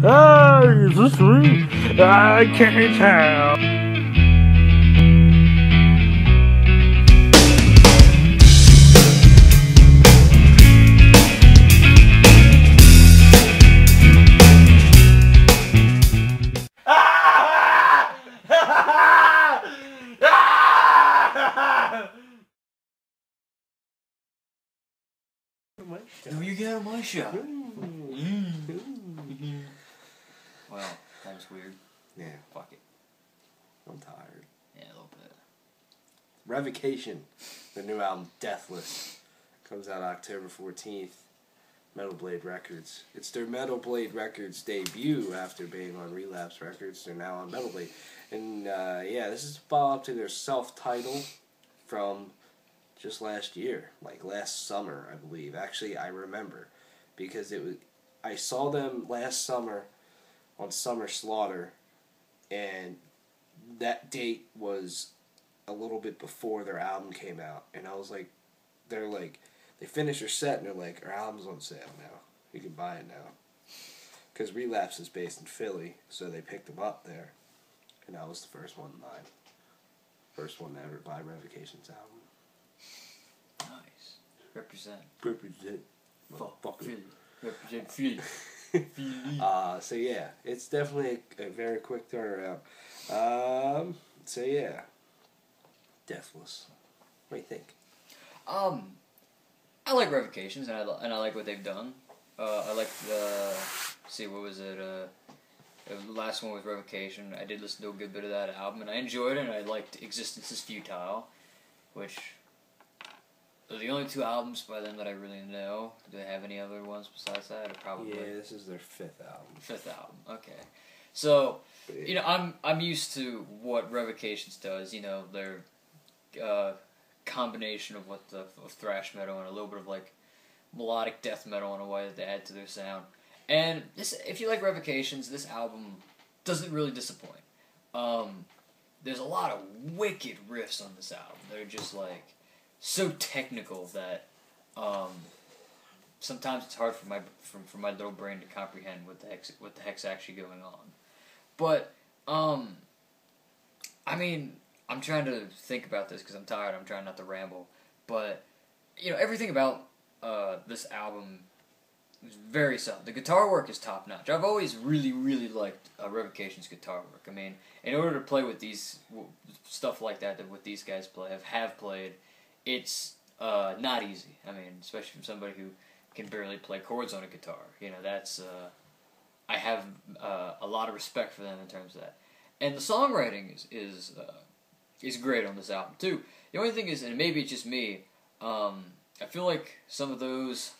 Hey, is this me? I can't tell. Do you get out of my shop? Well, that was weird. Yeah, Fuck it. I'm tired. Yeah, a little bit. Revocation, the new album Deathless, comes out October 14th. Metal Blade Records. It's their Metal Blade Records debut after being on Relapse Records. They're now on Metal Blade. And yeah, this is a follow-up to their self-titled from just last year, like last summer, I believe. Actually, I remember because I saw them last summer on Summer Slaughter, and that date was a little bit before their album came out, and I was like, they finished their set and they're like, our album's on sale now. You can buy it now. Because Relapse is based in Philly, so they picked them up there, and I was the first one to buy. First one to ever buy Revocation's album. Nice. Represent. Represent. Fuck Philly. Represent Philly. So yeah, it's definitely a very quick turnaround. So yeah, Deathless. What do you think? I like Revocations, and I like what they've done. I like what was it? The last one was Revocation. I did listen to a good bit of that album, and I enjoyed it, and I liked Existence is Futile, which are the only two albums by them that I really know. Do they have any other ones besides that? Or probably. Yeah, this is their fifth album. Fifth album, okay. So, you know, I'm used to what Revocations does. You know, their combination of of thrash metal and a little bit of like melodic death metal in a way that they add to their sound. And if you like Revocations, this album doesn't really disappoint. There's a lot of wicked riffs on this album. They're just like so technical that sometimes it's hard for my little brain to comprehend what the heck's actually going on. But I mean, I'm trying to think about this because I'm tired. I'm trying not to ramble, but you know, everything about this album is very solid. The guitar work is top notch. I've always really, really liked Revocation's guitar work. I mean, in order to play with these stuff like that what these guys have played, it's not easy. I mean, especially from somebody who can barely play chords on a guitar. You know, that's I have a lot of respect for them in terms of that. And the songwriting is great on this album too. The only thing is, and maybe it's just me, I feel like some of those,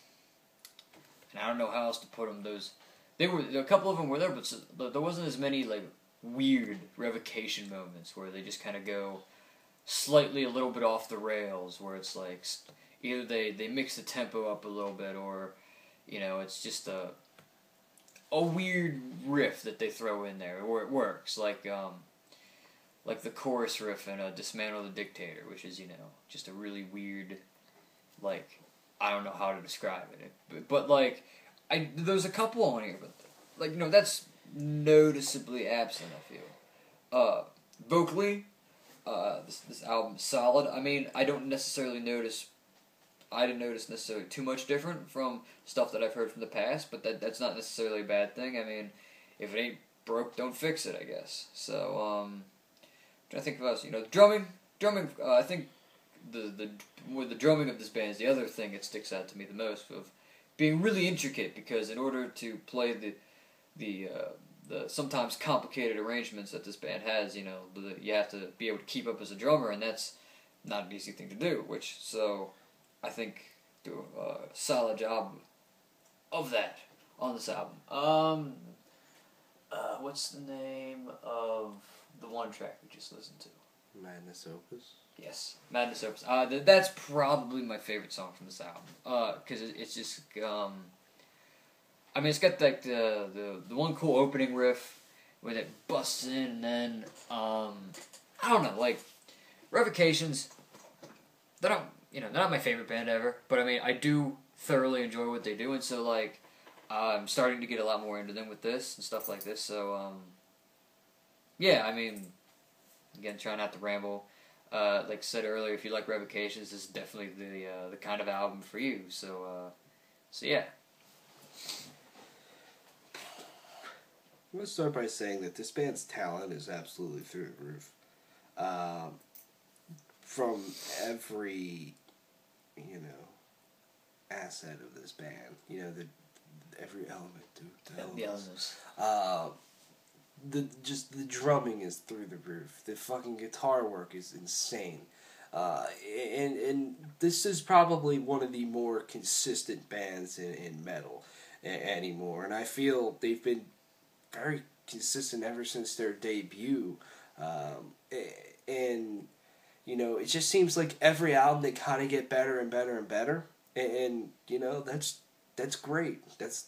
and I don't know how else to put them. A couple of them were there, but there wasn't as many like weird Revocation moments where they just kind of go slightly a little bit off the rails, where it's like either they mix the tempo up a little bit, or you know, it's just a weird riff that they throw in there where it works, like the chorus riff in Dismantle the Dictator, which is, you know, just a really weird, like, I don't know how to describe it, but like, there's a couple on here, but like, you know, that's noticeably absent, I feel. Vocally, this album's solid. I mean, I didn't notice necessarily too much different from stuff that I've heard from the past, but that's not necessarily a bad thing. I mean, if it ain't broke, don't fix it, I guess. So, I'm trying to think about, you know, drumming, I think the drumming of this band is the other thing that sticks out to me the most, of being really intricate, because in order to play the sometimes complicated arrangements that this band has, you know, you have to be able to keep up as a drummer, and that's not an easy thing to do, so I think do a solid job of that on this album. What's the name of the one track we just listened to? Madness Opus? Yes, Madness Opus. That's probably my favorite song from this album. Because it's just, I mean, it's got like the one cool opening riff when it busts in, and then, I don't know, like, Revocations, they're not my favorite band ever, but I mean, I do thoroughly enjoy what they do, and so, like, I'm starting to get a lot more into them with this and stuff like this. So, yeah, I mean, again, try not to ramble. Like I said earlier, if you like Revocations, this is definitely the kind of album for you. So yeah. I'm going to start by saying that this band's talent is absolutely through the roof. From every, asset of this band, every element to The elements. The drumming is through the roof. The fucking guitar work is insane. And this is probably one of the more consistent bands in metal anymore. And I feel they've been very consistent ever since their debut. And, it just seems like every album they kind of get better and better and better. And that's great. That's,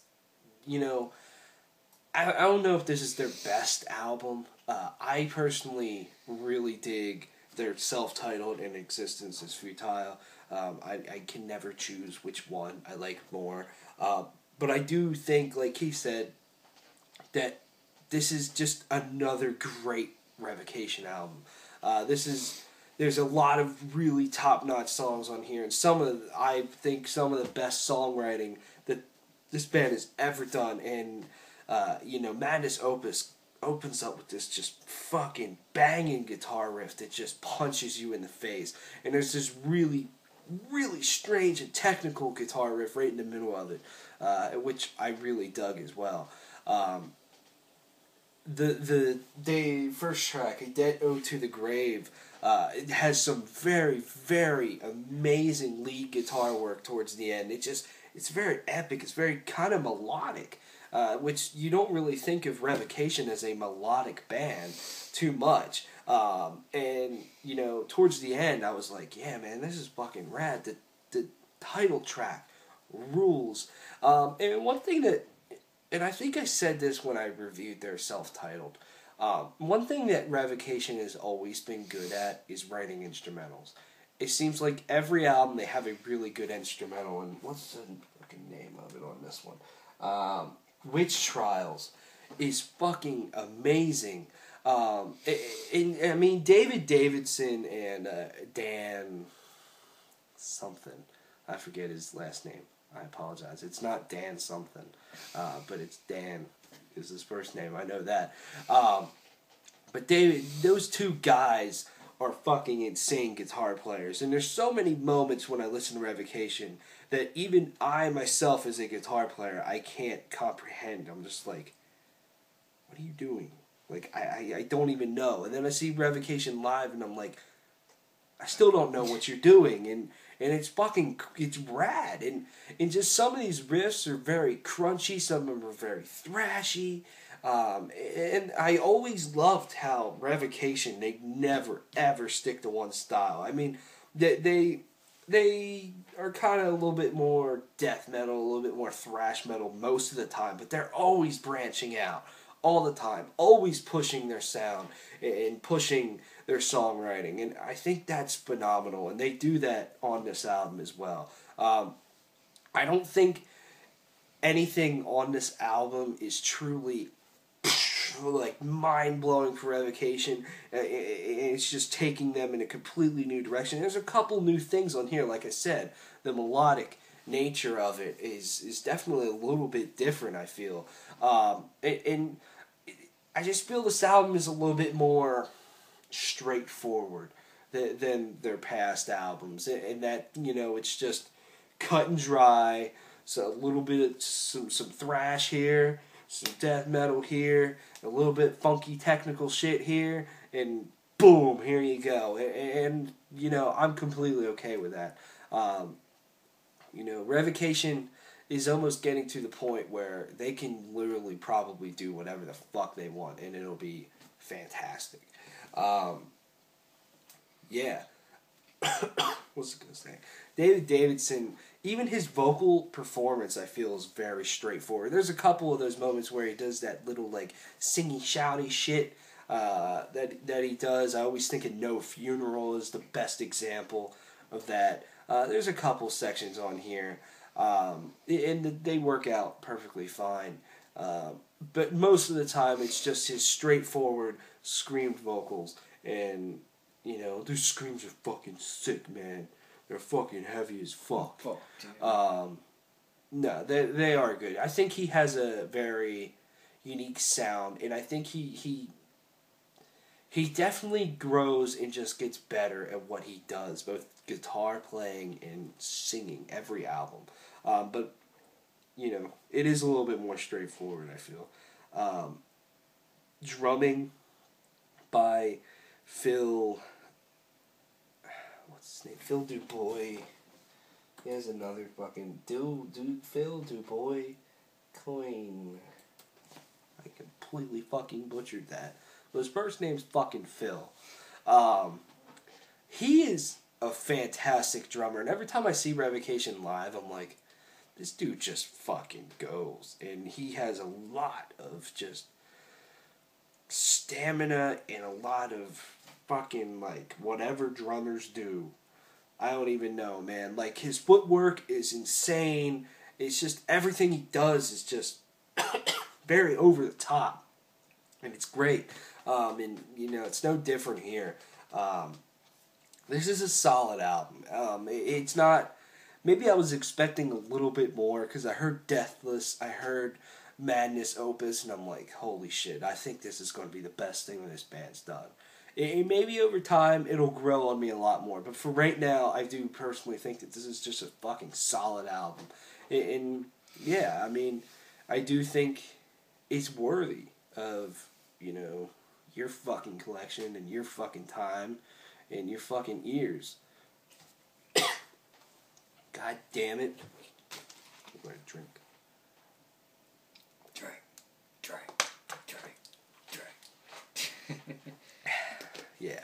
I don't know if this is their best album. I personally really dig their self-titled and Existence is Futile. I can never choose which one I like more. But I do think, like he said, that this is just another great Revocation album. There's a lot of really top-notch songs on here, and I think some of the best songwriting that this band has ever done. And Madness Opus opens up with this just fucking banging guitar riff that just punches you in the face, and there's this really, really strange and technical guitar riff right in the middle of it, which I really dug as well. The first track, A Debt Ode to the Grave, it has some very, very amazing lead guitar work towards the end. It's very epic. It's very kind of melodic, which you don't really think of Revocation as a melodic band too much. And towards the end, I was like, yeah, man, this is fucking rad. The title track rules. And one thing that, and I think I said this when I reviewed their self-titled, one thing that Revocation has always been good at is writing instrumentals. It seems like every album they have a really good instrumental, and what's the fucking name of it on this one? Witch Trials is fucking amazing. I mean, David Davidson and Dan something, I forget his last name. I apologize. It's not Dan something, but it's Dan is his first name. I know that. But those two guys are fucking insane guitar players. And there's so many moments when I listen to Revocation that even I myself as a guitar player, I can't comprehend. I'm just like, what are you doing? Like, I don't even know. And then I see Revocation live and I'm like, I still don't know what you're doing. And it's rad. And just some of these riffs are very crunchy. Some of them are very thrashy. And I always loved how Revocation, they never ever stick to one style. I mean, they are kind of a little bit more death metal, a little bit more thrash metal most of the time, but they're always branching out all the time, always pushing their sound and pushing their songwriting, and I think that's phenomenal, and they do that on this album as well. I don't think anything on this album is truly like mind-blowing for Revocation. It's just taking them in a completely new direction. There's a couple new things on here, like I said. The melodic nature of it is definitely a little bit different, I feel. And I just feel this album is a little bit more straightforward than their past albums. And that, it's just cut and dry. So a little bit of some thrash here, some death metal here, a little bit funky technical shit here, and boom, here you go. And I'm completely okay with that. Revocation is almost getting to the point where they can literally probably do whatever the fuck they want, and it'll be fantastic. Yeah. What's I gonna say? David Davidson, even his vocal performance, I feel, is very straightforward. There's a couple of those moments where he does that little, like, singy, shouty shit that he does. I always think of No Funeral is the best example of that. There's a couple sections on here. And they work out perfectly fine. But most of the time, it's just his straightforward screamed vocals, and those screams are fucking sick, man. They're fucking heavy as fuck. Fuck, dude. No, they are good. I think he has a very unique sound, and I think he definitely grows and just gets better at what he does, both guitar playing and singing every album. But it is a little bit more straightforward, I feel. Drumming by Phil. What's his name? Phil Dubois. He has another fucking Phil Dubois Coin. I completely fucking butchered that. But his first name's fucking Phil. He is a fantastic drummer, and every time I see Revocation live, I'm like, this dude just fucking goes. And he has a lot of just stamina and a lot of fucking, like, whatever drummers do. I don't even know, man. Like, his footwork is insane. It's just, everything he does is just very over the top. And it's great. And, it's no different here. This is a solid album. It's not... Maybe I was expecting a little bit more, because I heard Deathless, I heard Madness Opus, and I'm like, holy shit, I think this is going to be the best thing this band's done. Maybe over time, it'll grow on me a lot more, but for right now, I do personally think that this is just a fucking solid album. And yeah, I mean, I do think it's worthy of, your fucking collection, and your fucking time, and your fucking ears. God damn it. I'm going to drink. Drink. Yeah.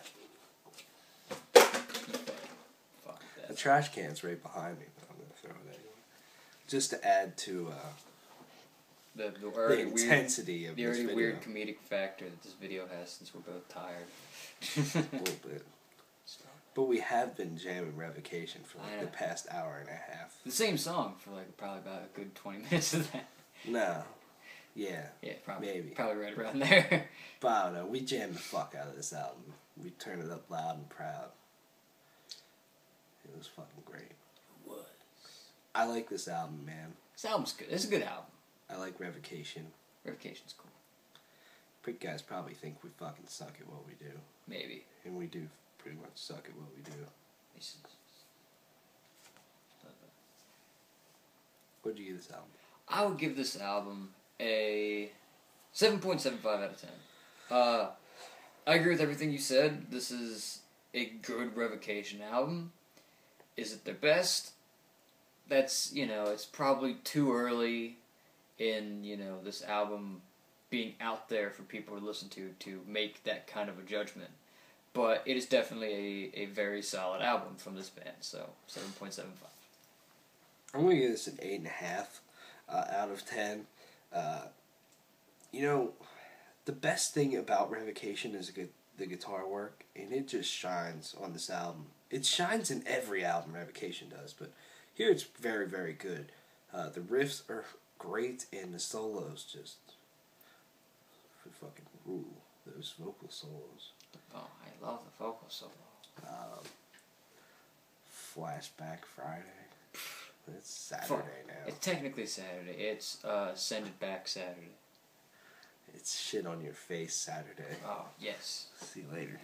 Fuck that. The trash can's right behind me, but I'm going to throw it anyway. Just to add to the intensity of this video. The already weird comedic factor that this video has, since we're both tired. A little bit. But we have been jamming Revocation for like the past hour and a half. The same song for like probably about a good 20 minutes of that. No. Yeah. Yeah, probably. Maybe. Probably right around there. But I don't know. We jammed the fuck out of this album. We turned it up loud and proud. It was fucking great. It was. I like this album, man. This album's good. It's a good album. I like Revocation. Revocation's cool. Prick guys probably think we fucking suck at what we do. Maybe. And we do pretty much suck at what we do. What would you give this album? I would give this album a 7.75 out of 10. I agree with everything you said. This is a good Revocation album. Is it their best? That's, it's probably too early in, this album being out there for people to listen to make that kind of a judgment. But it is definitely a very solid album from this band, so 7.75. I'm going to give this an 8.5 out of 10. The best thing about Revocation is the guitar work, and it just shines on this album. It shines in every album Revocation does, but here it's very, very good. The riffs are great, and the solos just fucking rule. Those vocal solos. Oh, I love the vocal solo. Flashback Friday. It's Saturday now. It's technically Saturday. It's Send It Back Saturday. It's Shit on Your Face Saturday. Oh, yes. See you later.